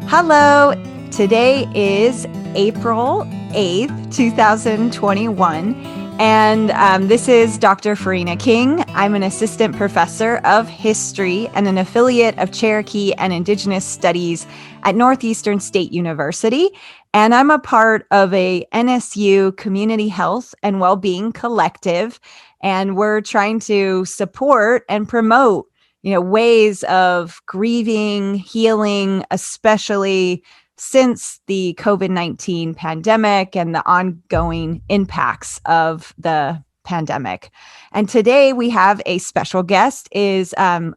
Hello, today is April 8th, 2021, and this is Dr. Farina King. I'm an assistant professor of history and an affiliate of Cherokee and Indigenous Studies at Northeastern State University, and I'm a part of a NSU Community Health and Wellbeing Collective, and we're trying to support and promote ways of grieving, healing, especially since the COVID-19 pandemic and the ongoing impacts of the pandemic. And today we have a special guest is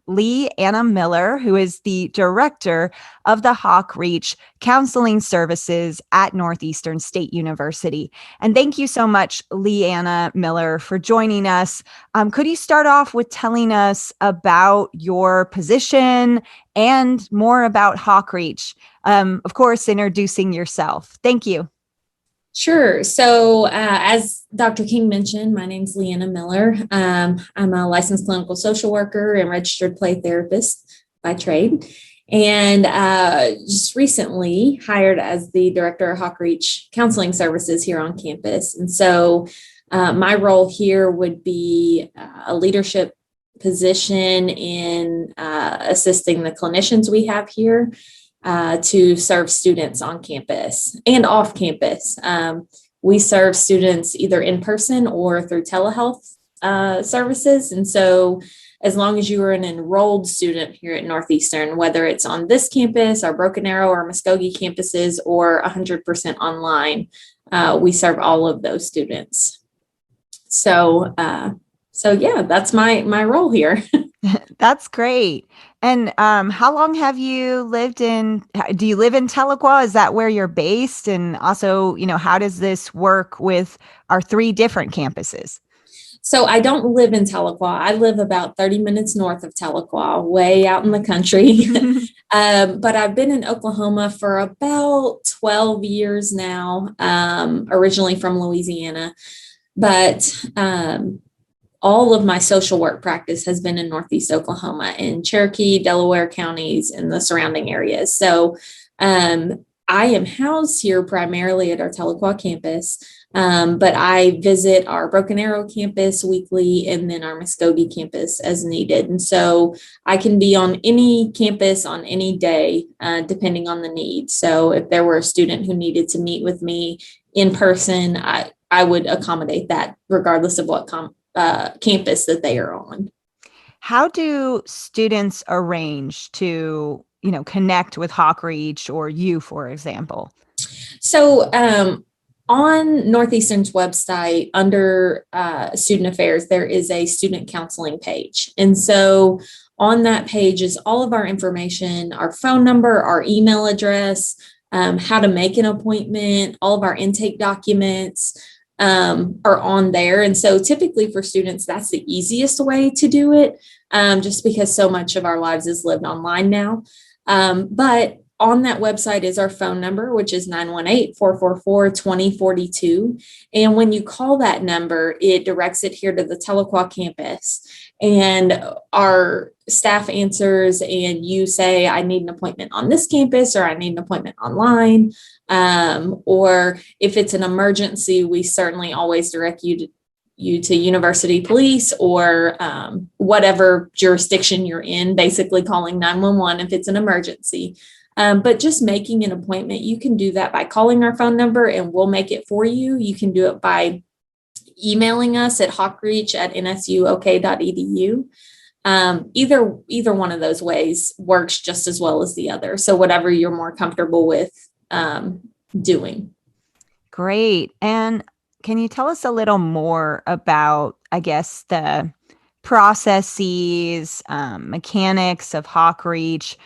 Leigh Anna-Miller, who is the director of the HawkReach Counseling Services at Northeastern State University. And thank you so much, Leigh Anna-Miller, for joining us. Could you start off with telling us about your position and more about HawkReach? Of course, introducing yourself. Thank you. Sure. So as Dr. King mentioned, my name's Leigh Anna-Miller. I'm a licensed clinical social worker and registered play therapist by trade, and just recently hired as the director of HawkReach Counseling Services here on campus. And so my role here would be a leadership position in assisting the clinicians we have here to serve students on campus and off campus. We serve students either in person or through telehealth services. And so as long as you are an enrolled student here at Northeastern, whether it's on this campus, our Broken Arrow or Muskogee campuses, or 100% online, we serve all of those students. So yeah, that's my role here. That's great. And how long have you lived do you live in Tahlequah? Is that where you're based? And also, how does this work with our three different campuses? So I don't live in Tahlequah. I live about 30 minutes north of Tahlequah, way out in the country. But I've been in Oklahoma for about 12 years now, originally from Louisiana. But all of my social work practice has been in Northeast Oklahoma, in Cherokee, Delaware counties, and the surrounding areas. So I am housed here primarily at our Tahlequah campus, but I visit our Broken Arrow campus weekly and then our Muskogee campus as needed. And so I can be on any campus on any day, depending on the need. So if there were a student who needed to meet with me in person, I would accommodate that regardless of what campus that they are on. How do students arrange to, connect with HawkReach or you, for example? So on Northeastern's website, under student affairs, there is a student counseling page. And so on that page is all of our information, our phone number, our email address, how to make an appointment, all of our intake documents are on there. And so typically for students, that's the easiest way to do it, just because so much of our lives is lived online now. But on that website is our phone number, which is 918-444-2042. And when you call that number, it directs it here to the Tahlequah campus. And our staff answers and you say, I need an appointment on this campus, or I need an appointment online. Or if it's an emergency, we certainly always direct you to university police or whatever jurisdiction you're in, basically calling 911 if it's an emergency. But just making an appointment, you can do that by calling our phone number and we'll make it for you. You can do it by emailing us at hawkreach@nsuok.edu. Either one of those ways works just as well as the other. So whatever you're more comfortable with doing. Great. And can you tell us a little more about, I guess, the processes, mechanics of HawkReach?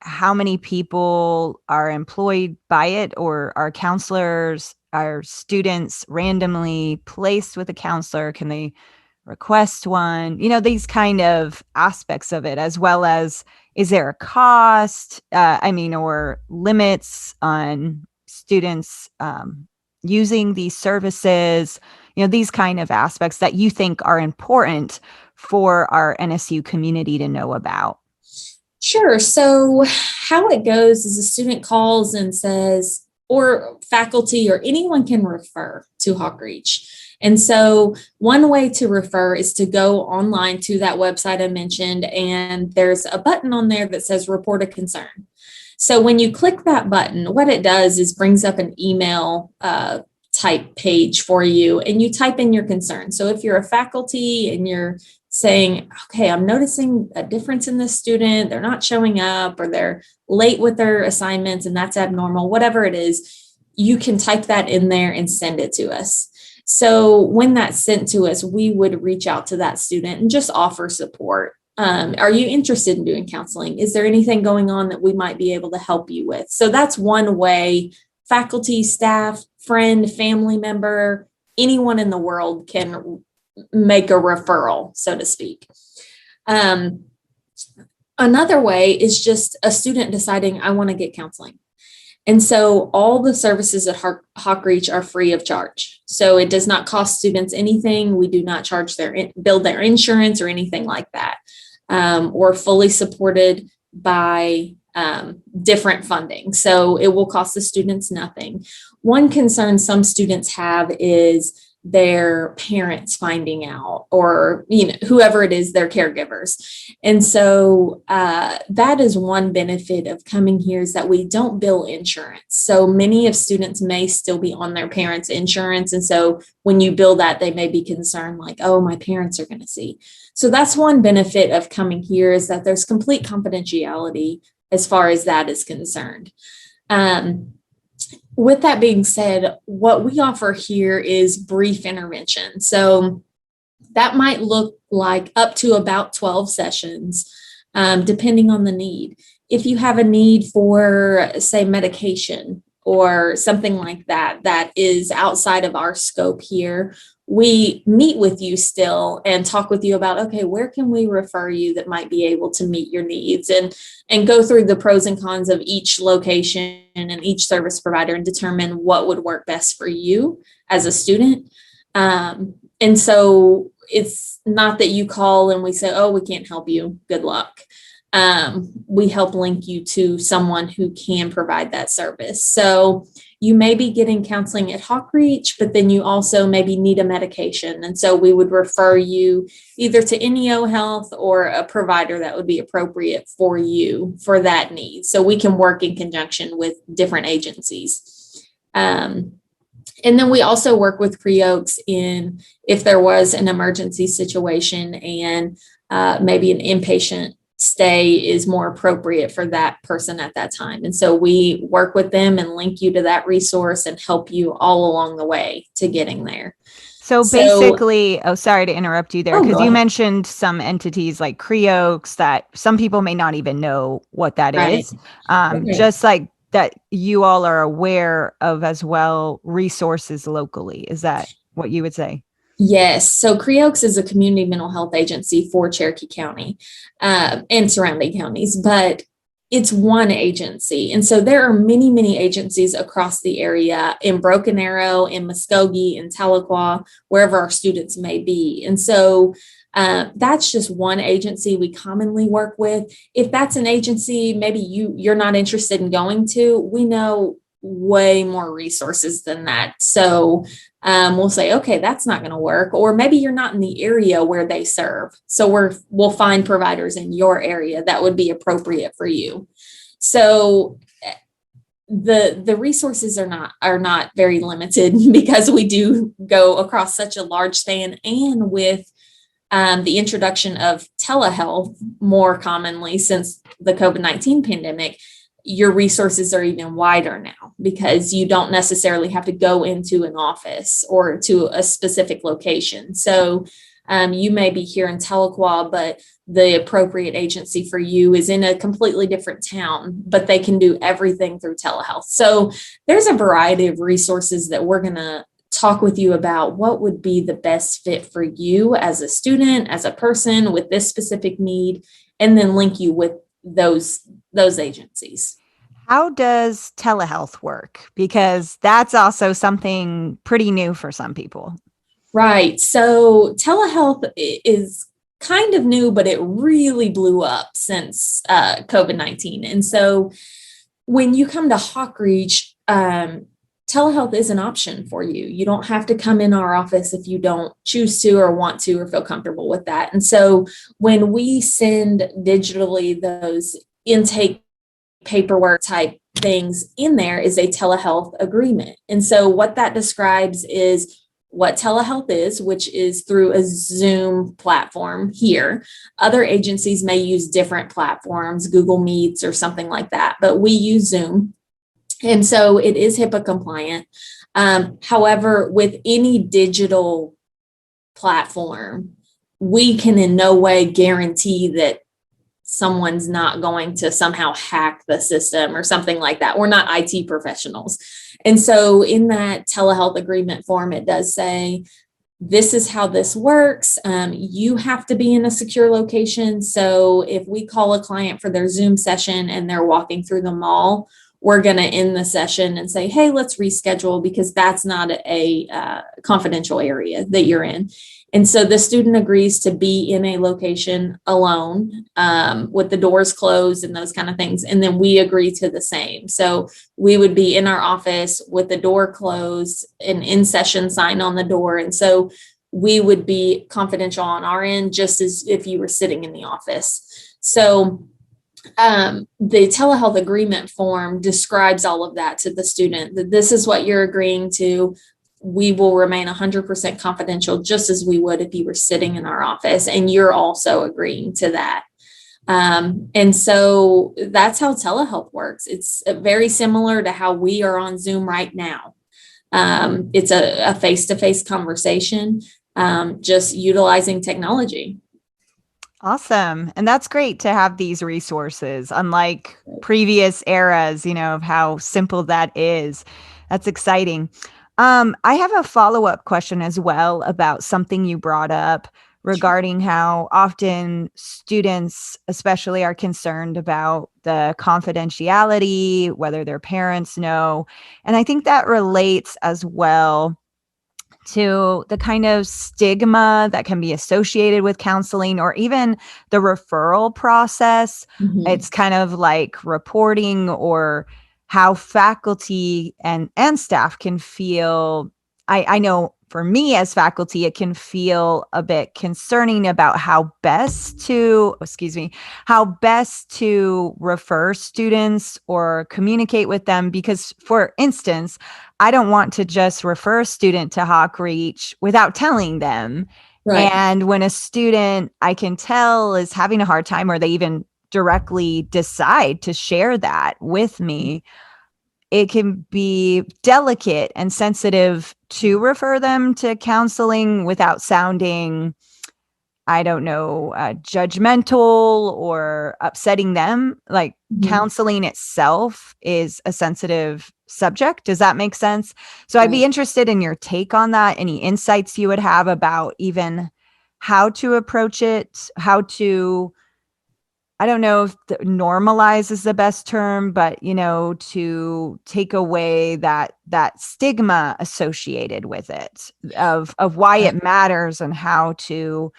How many people are employed by it, or are counselors, are students randomly placed with a counselor? Can they request one? These kind of aspects of it, as well as, is there a cost, or limits on students using these services? These kind of aspects that you think are important for our NSU community to know about. Sure. So how it goes is a student calls and says, or faculty or anyone can refer to HawkReach. And so one way to refer is to go online to that website I mentioned, and there's a button on there that says report a concern. So when you click that button, what it does is brings up an email type page for you, and you type in your concern. So if you're a faculty and you're saying, okay, I'm noticing a difference in this student, they're not showing up or they're late with their assignments and that's abnormal, whatever it is, you can type that in there and send it to us. So when that's sent to us, we would reach out to that student and just offer support. Are you interested in doing counseling? Is there anything going on that we might be able to help you with? So that's one way faculty, staff, friend, family member, anyone in the world can make a referral, so to speak. Another way is just a student deciding, I want to get counseling. And so all the services at HawkReach are free of charge. So it does not cost students anything. We do not charge bill their insurance or anything like that. We're fully supported by different funding. So it will cost the students nothing. One concern some students have is their parents finding out, or whoever it is, their caregivers. And so that is one benefit of coming here, is that we don't bill insurance. So many of students may still be on their parents' insurance. And so when you bill that, they may be concerned like, oh, my parents are going to see. So that's one benefit of coming here, is that there's complete confidentiality as far as that is concerned. With that being said, what we offer here is brief intervention. So that might look like up to about 12 sessions, depending on the need. If you have a need for, say, medication or something like that, that is outside of our scope here, we meet with you still and talk with you about, okay, where can we refer you that might be able to meet your needs, and go through the pros and cons of each location and each service provider and determine what would work best for you as a student. And so it's not that you call and we say, oh, we can't help you, good luck. We help link you to someone who can provide that service. So you may be getting counseling at HawkReach, but then you also maybe need a medication. And so we would refer you either to NEO Health or a provider that would be appropriate for you for that need. So we can work in conjunction with different agencies. And then we also work with Creoaks in if there was an emergency situation and maybe an inpatient stay is more appropriate for that person at that time. And so we work with them and link you to that resource and help you all along the way to getting there. So basically, sorry to interrupt you there, because you mentioned some entities like Creoaks that some people may not even know what that is. Just like that you all are aware of as well resources locally. Is that what you would say? Yes. So Creoaks is a community mental health agency for Cherokee County and surrounding counties, but it's one agency. And so there are many, many agencies across the area in Broken Arrow, in Muskogee, in Tahlequah, wherever our students may be. And so that's just one agency we commonly work with. If that's an agency, maybe you're not interested in going to, we know way more resources than that. So we'll say, okay, that's not going to work. Or maybe you're not in the area where they serve. So we'll find providers in your area that would be appropriate for you. So the resources are not very limited because we do go across such a large span, and with the introduction of telehealth more commonly since the COVID-19 pandemic, your resources are even wider now because you don't necessarily have to go into an office or to a specific location. So you may be here in Tahlequah, but the appropriate agency for you is in a completely different town, but they can do everything through telehealth. So there's a variety of resources that we're going to talk with you about what would be the best fit for you as a student, as a person with this specific need, and then link you with those agencies. How does telehealth work? Because that's also something pretty new for some people. Right. So telehealth is kind of new, but it really blew up since COVID-19. And so when you come to HawkReach, telehealth is an option for you. You don't have to come in our office if you don't choose to or want to or feel comfortable with that. And so when we send digitally those intake paperwork type things in, there is a telehealth agreement. And so what that describes is what telehealth is, which is through a Zoom platform here. Other agencies may use different platforms, Google Meets or something like that, but we use Zoom. And so it is HIPAA compliant. However, with any digital platform, we can in no way guarantee that someone's not going to somehow hack the system or something like that. We're not IT professionals. And so in that telehealth agreement form, it does say, this is how this works. You have to be in a secure location. So if we call a client for their Zoom session and they're walking through the mall, we're going to end the session and say, hey, let's reschedule, because that's not a confidential area that you're in. And so the student agrees to be in a location alone with the doors closed and those kind of things. And then we agree to the same. So we would be in our office with the door closed, an in-session sign on the door. And so we would be confidential on our end, just as if you were sitting in the office. So the telehealth agreement form describes all of that to the student, that this is what you're agreeing to. We will remain 100% confidential, just as we would if you were sitting in our office, and you're also agreeing to that. And so that's how telehealth works. It's very similar to how we are on Zoom right now. It's a face-to-face conversation, just utilizing technology. Awesome. And that's great to have these resources, unlike previous eras, of how simple that is. That's exciting. I have a follow-up question as well about something you brought up regarding how often students especially are concerned about the confidentiality, whether their parents know. And I think that relates as well to the kind of stigma that can be associated with counseling, or even the referral process. Mm-hmm. It's kind of like reporting, or how faculty and staff can feel. I know for me as faculty, it can feel a bit concerning about how best to refer students or communicate with them. Because, for instance, I don't want to just refer a student to HawkReach without telling them. Right. And when a student, I can tell, is having a hard time, or they even directly decide to share that with me, it can be delicate and sensitive to refer them to counseling without sounding, judgmental or upsetting them. Like, Mm-hmm. counseling itself is a sensitive subject. Does that make sense? So I'd be interested in your take on that. Any insights you would have about even how to approach it, how to, I don't know if normalize is the best term, but, to take away that stigma associated with it, of why it matters, and how to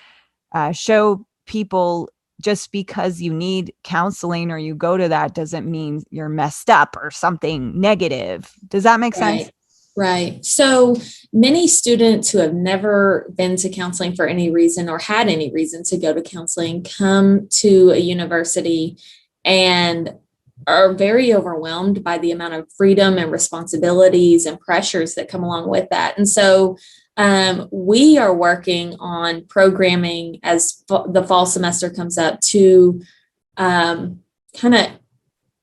show people, just because you need counseling or you go to that doesn't mean you're messed up or something negative. Does that make sense? Right. So many students who have never been to counseling for any reason, or had any reason to go to counseling, come to a university and are very overwhelmed by the amount of freedom and responsibilities and pressures that come along with that. And so we are working on programming as the fall semester comes up to kind of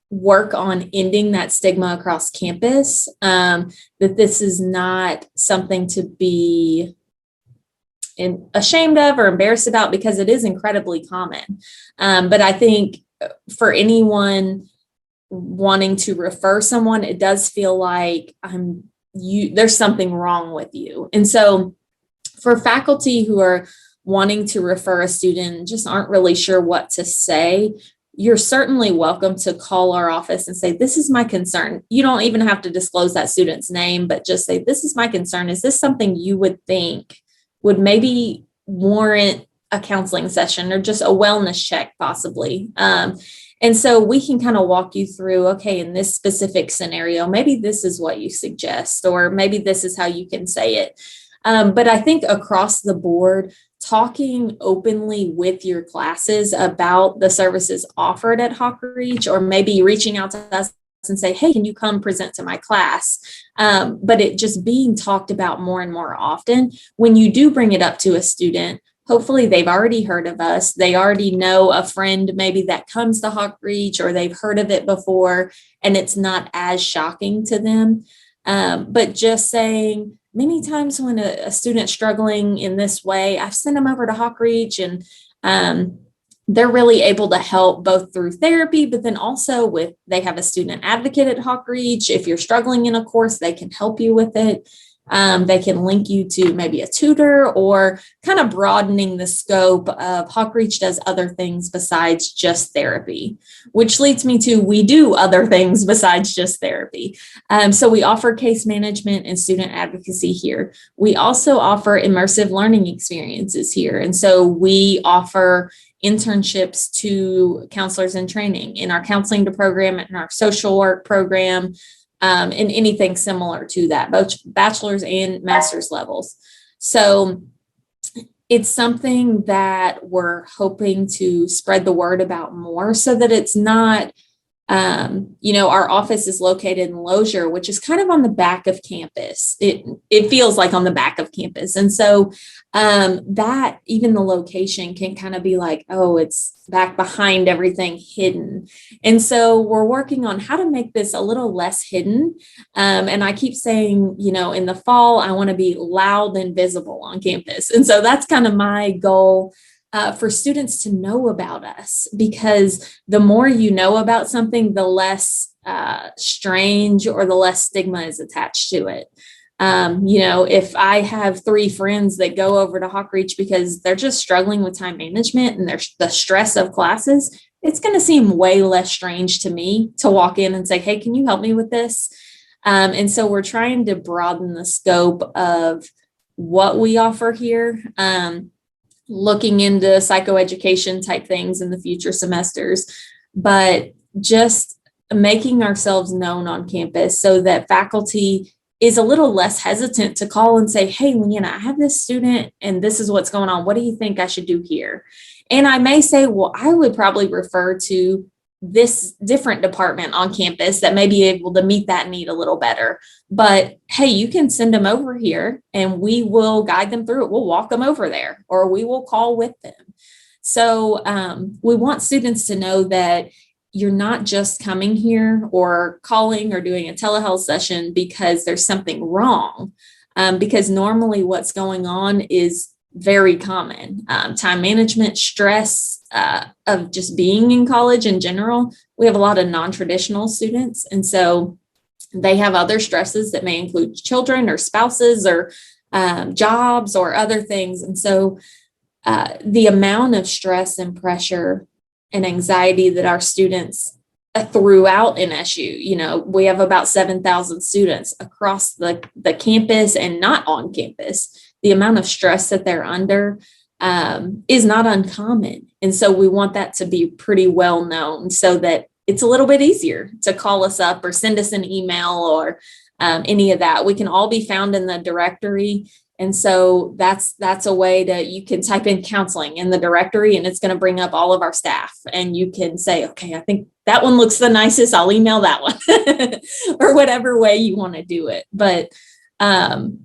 work on ending that stigma across campus, that this is not something to be ashamed of or embarrassed about, because it is incredibly common. But I think for anyone wanting to refer someone, it does feel like there's something wrong with you. And so for faculty who are wanting to refer a student, just aren't really sure what to say, you're certainly welcome to call our office and say, this is my concern. You don't even have to disclose that student's name, but just say, this is my concern. Is this something you would think would maybe warrant a counseling session or just a wellness check possibly. And so we can kind of walk you through, okay, in this specific scenario, maybe this is what you suggest, or maybe this is how you can say it. But I think across the board, talking openly with your classes about the services offered at HawkReach, or maybe reaching out to us and say, hey, can you come present to my class? But it just being talked about more and more often. When you do bring it up to a student, hopefully they've already heard of us. They already know a friend maybe that comes to HawkReach, or they've heard of it before, and it's not as shocking to them. But just saying, many times when a student's struggling in this way, I've sent them over to HawkReach, and they're really able to help both through therapy, but then also they have a student advocate at HawkReach. If you're struggling in a course, they can help you with it. They can link you to maybe a tutor, or kind of broadening the scope of HawkReach does other things besides just therapy, which leads me to, we do other things besides just therapy. So we offer case management and student advocacy here. We also offer immersive learning experiences here. And so we offer internships to counselors in training in our counseling program and our social work program. And anything similar to that, both bachelor's and master's levels. So it's something that we're hoping to spread the word about more, so that it's not, our office is located in Lozier, which is kind of on the back of campus. It feels like on the back of campus. And so that even the location can kind of be like, oh, it's back behind everything hidden. And so we're working on how to make this a little less hidden. And I keep saying, in the fall, I want to be loud and visible on campus. And so that's kind of my goal, for students to know about us, because the more you know about something, the less strange or the less stigma is attached to it. If I have 3 friends that go over to HawkReach because they're just struggling with time management and the stress of classes, it's going to seem way less strange to me to walk in and say, hey, can you help me with this? And so we're trying to broaden the scope of what we offer here, looking into psychoeducation type things in the future semesters, but just making ourselves known on campus so that faculty is a little less hesitant to call and say, hey, Leanna, I have this student and this is what's going on. What do you think I should do here? And I may say, well, I would probably refer to this different department on campus that may be able to meet that need a little better. But hey, you can send them over here and we will guide them through it. We'll walk them over there, or we will call with them. So we want students to know that you're not just coming here or calling or doing a telehealth session because there's something wrong, because normally what's going on is very common. Time management, stress, of just being in college in general. We have a lot of non-traditional students. And so they have other stresses that may include children or spouses or jobs or other things. And so the amount of stress and pressure and anxiety that our students throughout NSU, we have about 7,000 students across the campus and not on campus. The amount of stress that they're under is not uncommon. And so we want that to be pretty well known so that it's a little bit easier to call us up or send us an email or any of that. We can all be found in the directory. And so that's a way you can type in counseling in the directory and it's going to bring up all of our staff. And you can say, okay, I think that one looks the nicest. I'll email that one or whatever way you want to do it. But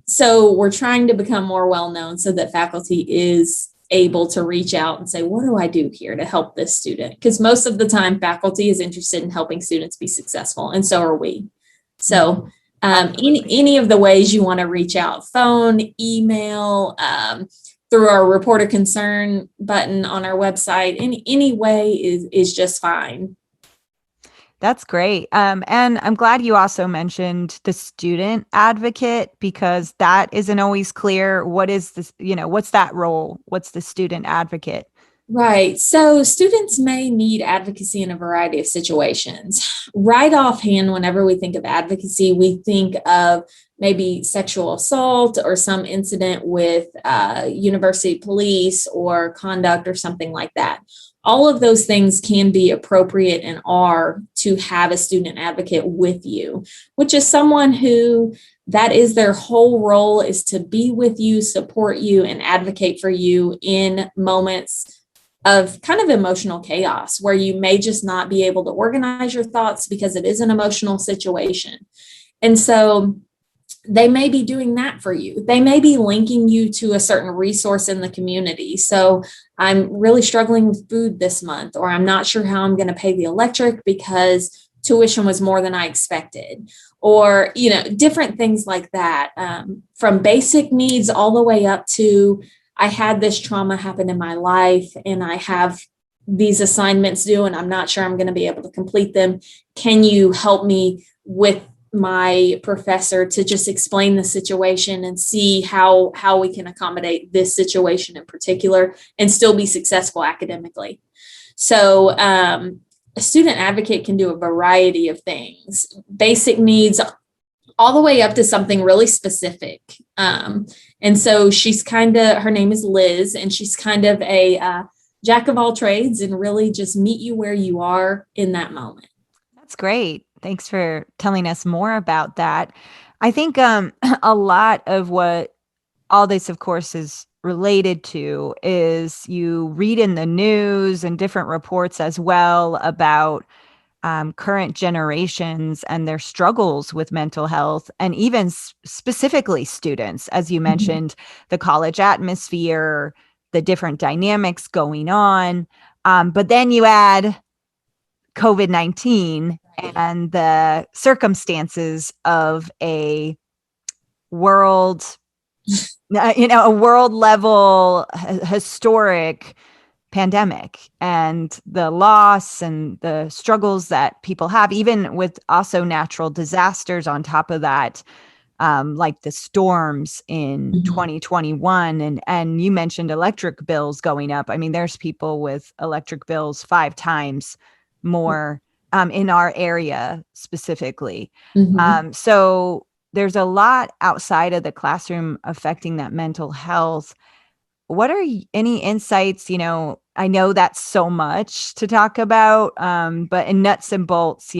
so we're trying to become more well-known so that faculty is able to reach out and say, what do I do here to help this student? Because most of the time faculty is interested in helping students be successful. And so are we. So any of the ways you want to reach out, phone, email, through our report a concern button on our website, any way is just fine. That's great. And I'm glad you also mentioned the student advocate, because that isn't always clear. What is this, what's that role? What's the student advocate? Right. So students may need advocacy in a variety of situations. Right offhand, whenever we think of advocacy, we think of maybe sexual assault or some incident with university police or conduct or something like that. All of those things can be appropriate and are to have a student advocate with you, which is someone who that is their whole role, is to be with you, support you, and advocate for you in moments of kind of emotional chaos where you may just not be able to organize your thoughts because it is an emotional situation. And so they may be doing that for you. They may be linking you to a certain resource in the community. So I'm really struggling with food this month, or I'm not sure how I'm going to pay the electric because tuition was more than I expected, or, different things like that, from basic needs all the way up to, I had this trauma happen in my life and I have these assignments due and I'm not sure I'm going to be able to complete them. Can you help me with my professor to just explain the situation and see how we can accommodate this situation in particular and still be successful academically? So a student advocate can do a variety of things, basic needs, all the way up to something really specific. And so her name is Liz, and she's kind of a jack of all trades and really just meet you where you are in that moment. That's great. Thanks for telling us more about that. I think a lot of what all this, of course, is related to is you read in the news and different reports as well about current generations and their struggles with mental health, and even specifically students, as you mentioned, the college atmosphere, the different dynamics going on. But then you add COVID-19 and the circumstances of a world level historic pandemic, and the loss and the struggles that people have, even with also natural disasters on top of that, like the storms in 2021. And you mentioned electric bills going up. I mean, there's people with electric bills 5 times more in our area specifically. So there's a lot outside of the classroom affecting that mental health. What are any insights? I know that's so much to talk about, but in nuts and bolts,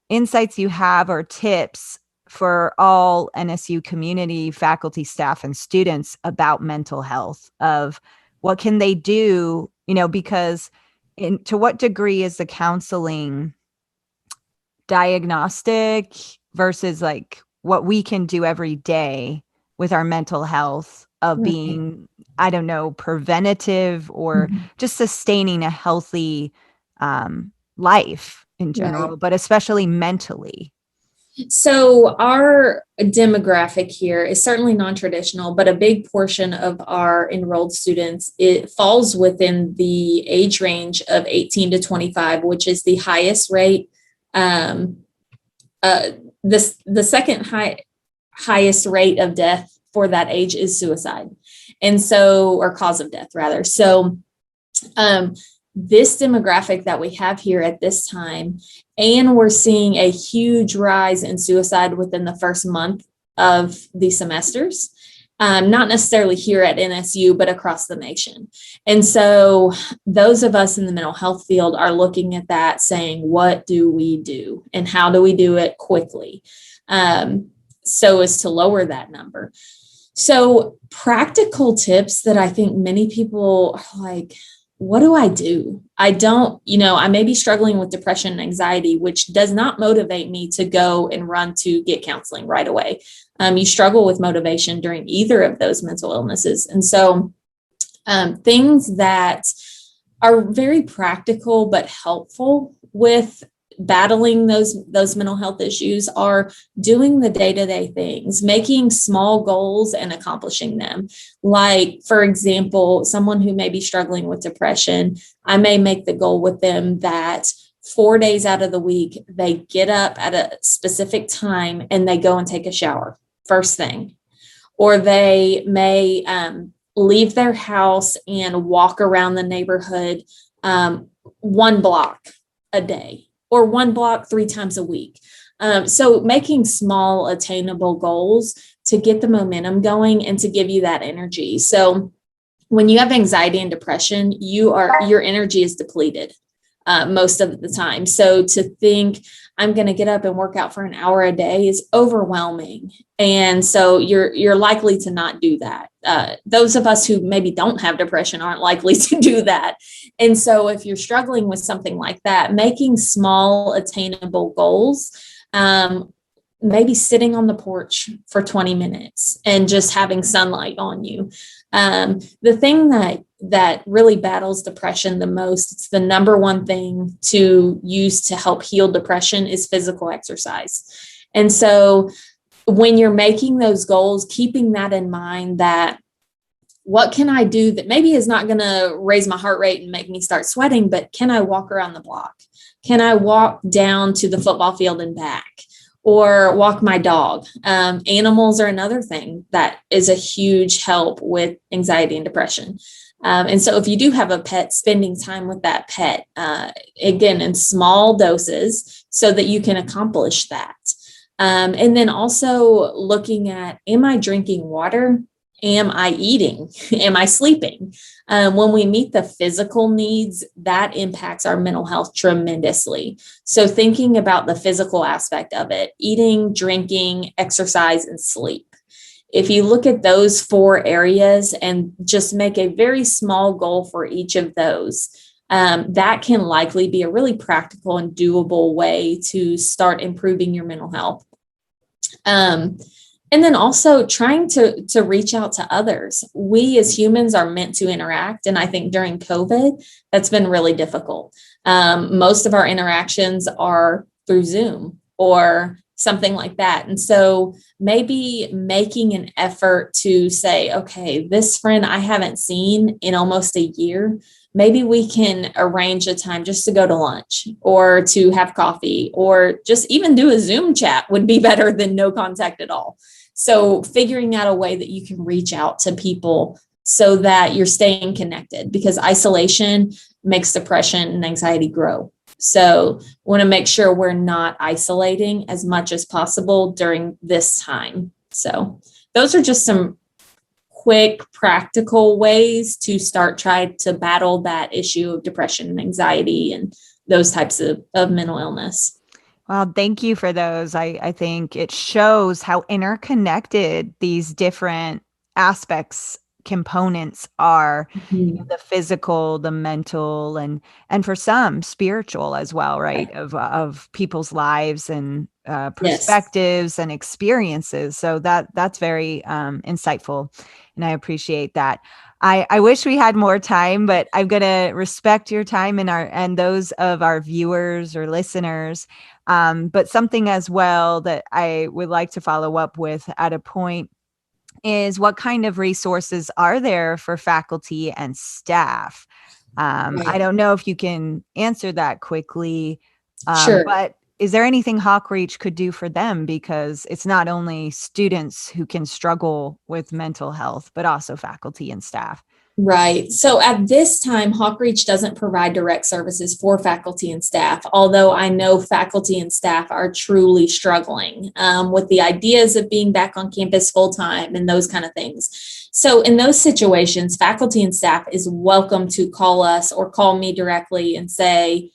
insights you have or tips for all NSU community, faculty, staff, and students about mental health, of what can they do, because to what degree is the counseling diagnostic versus like what we can do every day with our mental health of being, I don't know, preventative or just sustaining a healthy life in general, but especially mentally. So our demographic here is certainly non-traditional, but a big portion of our enrolled students, it falls within the age range of 18 to 25, which is the highest rate. The second highest rate of death for that age is suicide. And so, or cause of death rather. So, this demographic that we have here at this time, and we're seeing a huge rise in suicide within the first month of the semesters, not necessarily here at NSU, but across the nation. And so those of us in the mental health field are looking at that saying, what do we do and how do we do it quickly so as to lower that number? So practical tips that I think many people are like, what do I do? I may be struggling with depression and anxiety, which does not motivate me to go and run to get counseling right away. You struggle with motivation during either of those mental illnesses. And so things that are very practical but helpful with battling those mental health issues are doing the day-to-day things, making small goals and accomplishing them. Like, for example, someone who may be struggling with depression, I may make the goal with them that 4 days out of the week, they get up at a specific time and they go and take a shower first thing. Or they may leave their house and walk around the neighborhood 1 block a day. or 1 block 3 times a week. So making small attainable goals to get the momentum going and to give you that energy. So when you have anxiety and depression, your energy is depleted most of the time. So to think I'm going to get up and work out for an hour a day is overwhelming. And so you're likely to not do that. Those of us who maybe don't have depression aren't likely to do that. And so if you're struggling with something like that, making small attainable goals, maybe sitting on the porch for 20 minutes and just having sunlight on you. The thing that really battles depression the most, it's the number one thing to use to help heal depression, is physical exercise. And so when you're making those goals, keeping that in mind, that what can I do that maybe is not going to raise my heart rate and make me start sweating, but can I walk around the block? Can I walk down to the football field and back? Or walk my dog? Animals are another thing that is a huge help with anxiety and depression. And so if you do have a pet, spending time with that pet, again, in small doses so that you can accomplish that. And then also looking at, am I drinking water? Am I eating? Am I sleeping? When we meet the physical needs, that impacts our mental health tremendously. So thinking about the physical aspect of it, eating, drinking, exercise, and sleep. If you look at those 4 areas and just make a very small goal for each of those, that can likely be a really practical and doable way to start improving your mental health. And then also trying to reach out to others. We as humans are meant to interact. And I think during COVID, that's been really difficult. Most of our interactions are through Zoom or something like that. And so maybe making an effort to say, okay, this friend I haven't seen in almost a year, maybe we can arrange a time just to go to lunch or to have coffee, or just even do a Zoom chat would be better than no contact at all. So figuring out a way that you can reach out to people so that you're staying connected, because isolation makes depression and anxiety grow. So want to make sure we're not isolating as much as possible during this time. So those are just some quick, practical ways to start trying to battle that issue of depression and anxiety and those types of mental illness. Well, thank you for those. I think it shows how interconnected these different aspects, components are, the physical, the mental, and for some spiritual as well, right? Of people's lives and perspectives and experiences. So that's very insightful, and I appreciate that. I wish we had more time, but I'm going to respect your time and those of our viewers or listeners. But something as well that I would like to follow up with at a point is, what kind of resources are there for faculty and staff? I don't know if you can answer that quickly, Sure. but is there anything HawkReach could do for them? Because it's not only students who can struggle with mental health, but also faculty and staff. Right. So at this time, HawkReach doesn't provide direct services for faculty and staff, although I know faculty and staff are truly struggling with the ideas of being back on campus full time and those kind of things. So in those situations, faculty and staff is welcome to call us or call me directly and say,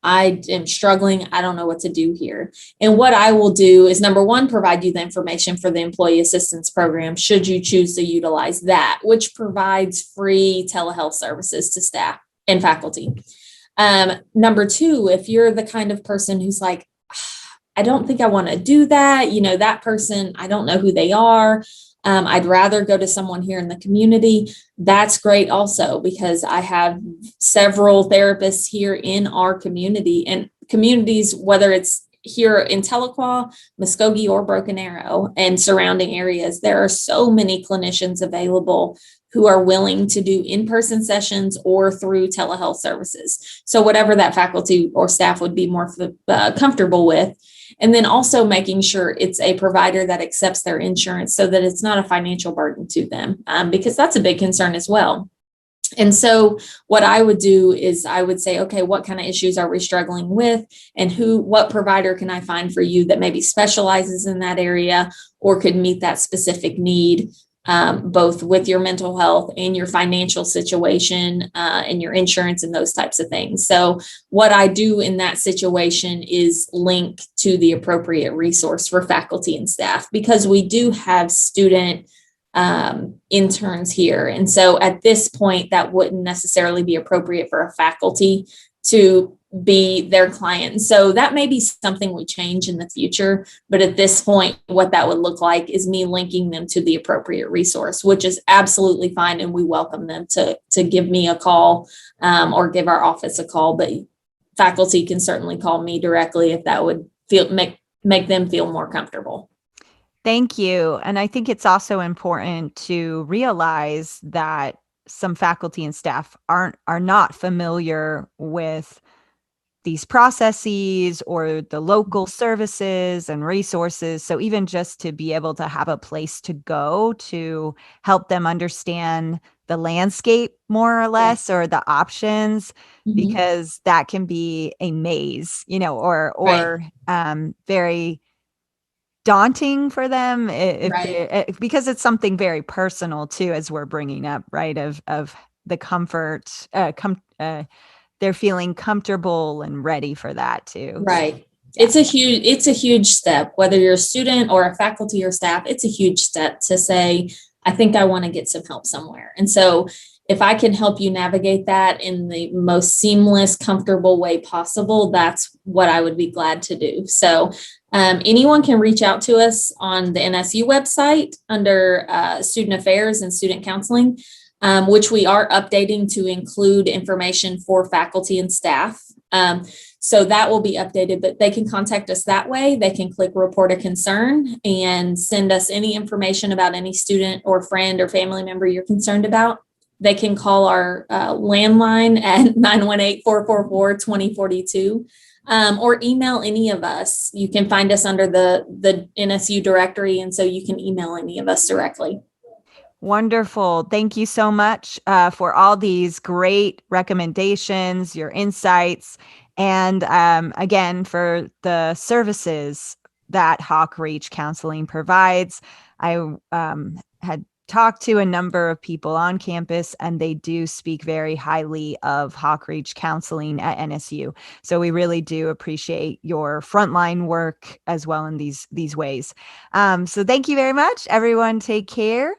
I am struggling. I don't know what to do here. And what I will do is, number one, provide you the information for the employee assistance program, should you choose to utilize that, which provides free telehealth services to staff and faculty. Number two, if you're the kind of person who's like, I don't think I want to do that, that person, I don't know who they are. I'd rather go to someone here in the community. That's great also, because I have several therapists here in our community and communities, whether it's here in Tahlequah, Muskogee, or Broken Arrow and surrounding areas. There are so many clinicians available who are willing to do in-person sessions or through telehealth services. So whatever that faculty or staff would be more comfortable with. And then also making sure it's a provider that accepts their insurance so that it's not a financial burden to them, because that's a big concern as well. And so what I would do is I would say, okay, what kind of issues are we struggling with, and what provider can I find for you that maybe specializes in that area or could meet that specific need, both with your mental health and your financial situation, and your insurance and those types of things. So what I do in that situation is link to the appropriate resource for faculty and staff, because we do have student interns here. And so at this point, that wouldn't necessarily be appropriate for a faculty to be their client. And so that may be something we change in the future. But at this point, what that would look like is me linking them to the appropriate resource, which is absolutely fine. And we welcome them to give me a call, or give our office a call. But faculty can certainly call me directly if that would make them feel more comfortable. Thank you. And I think it's also important to realize that some faculty and staff are not familiar with these processes or the local services and resources. So even just to be able to have a place to go to help them understand the landscape more or less, or the options, because that can be a maze, or very daunting for them because it's something very personal too, as we're bringing up, right? Of the comfort, they're feeling comfortable and ready for that too. Right. Yeah. It's a huge step, whether you're a student or a faculty or staff. It's a huge step to say, I think I want to get some help somewhere. And so if I can help you navigate that in the most seamless, comfortable way possible, that's what I would be glad to do. So anyone can reach out to us on the NSU website under Student Affairs and Student Counseling, which we are updating to include information for faculty and staff. So that will be updated, but they can contact us that way. They can click report a concern and send us any information about any student or friend or family member you're concerned about. They can call our landline at 918-444-2042, or email any of us. You can find us under the NSU directory, and so you can email any of us directly. Wonderful. Thank you so much for all these great recommendations, your insights, and again, for the services that HawkReach Counseling provides. I had talked to a number of people on campus, and they do speak very highly of HawkReach Counseling at NSU. So we really do appreciate your frontline work as well in these ways. So thank you very much, everyone. Take care.